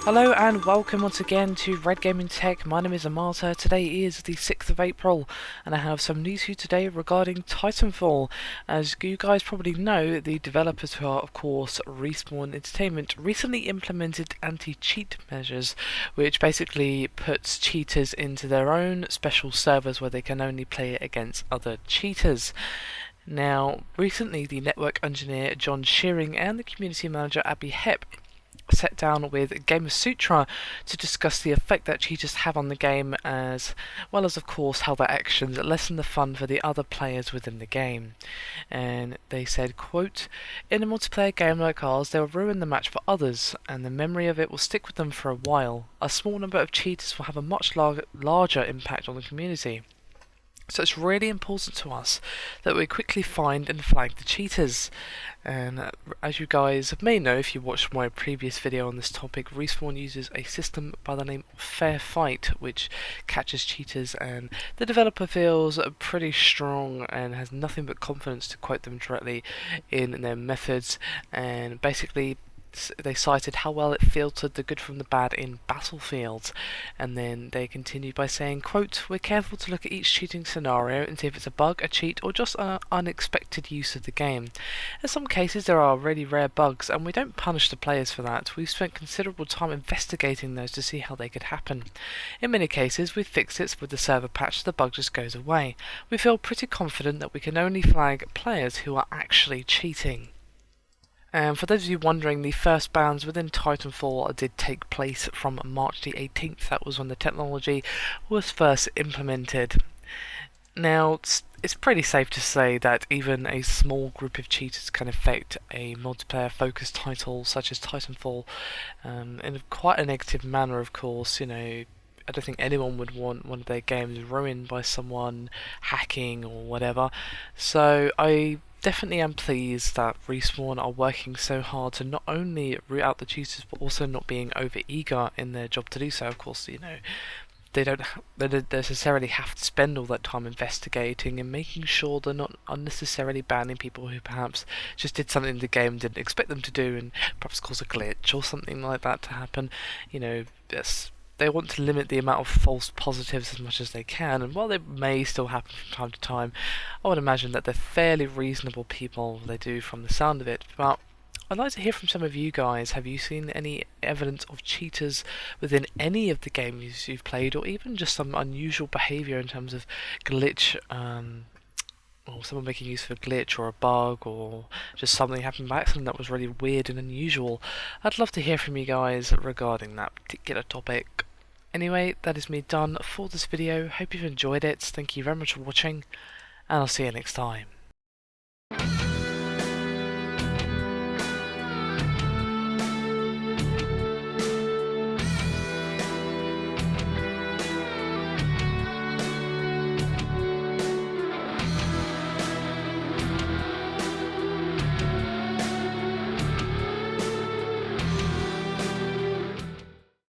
Hello and welcome once again to Red Gaming Tech. My name is Amata. Today is the 6th of April and I have some news for you today regarding Titanfall. As you guys probably know, the developers who are of course Respawn Entertainment recently implemented anti-cheat measures, which basically puts cheaters into their own special servers where they can only play against other cheaters. Now, recently the network engineer John Shearing and the community manager Abby Hepp sat down with Gamer Sutra to discuss the effect that cheaters have on the game, as well as of course how their actions lessen the fun for the other players within the game. And they said, quote, "In a multiplayer game like ours, they will ruin the match for others, and the memory of it will stick with them for a while. A small number of cheaters will have a much larger impact on the community. So it's really important to us that we quickly find and flag the cheaters." And as you guys may know if you watched my previous video on this topic, Respawn uses a system by the name of Fair Fight, which catches cheaters, and the developer feels pretty strong and has nothing but confidence, to quote them directly, in their methods. And basically they cited how well it filtered the good from the bad in Battlefield, and then they continued by saying, quote, "We're careful to look at each cheating scenario and see if it's a bug, a cheat, or just an unexpected use of the game. In some cases there are really rare bugs, and we don't punish the players for that. We've spent considerable time investigating those to see how they could happen. In many cases we've fixed it with the server patch, the bug just goes away. We feel pretty confident that we can only flag players who are actually cheating." And for those of you wondering, the first bans within Titanfall did take place from March the 18th. That was when the technology was first implemented. Now, it's pretty safe to say that even a small group of cheaters can affect a multiplayer-focused title such as Titanfall in quite a negative manner, of course. You know, I don't think anyone would want one of their games ruined by someone hacking or whatever. So I definitely am pleased that Respawn are working so hard to not only root out the cheaters but also not being over eager in their job to do so. Of course, you know, they don't necessarily have to spend all that time investigating and making sure they're not unnecessarily banning people who perhaps just did something the game didn't expect them to do and perhaps cause a glitch or something like that to happen. You know, they want to limit the amount of false positives as much as they can, and while they may still happen from time to time, I would imagine that they're fairly reasonable people, they do from the sound of it. But I'd like to hear from some of you guys. Have you seen any evidence of cheaters within any of the games you've played, or even just some unusual behaviour in terms of glitch, or someone making use of a glitch or a bug, or just something happened by accident that was really weird and unusual? I'd love to hear from you guys regarding that particular topic. Anyway, that is me done for this video. Hope you've enjoyed it. Thank you very much for watching, and I'll see you next time.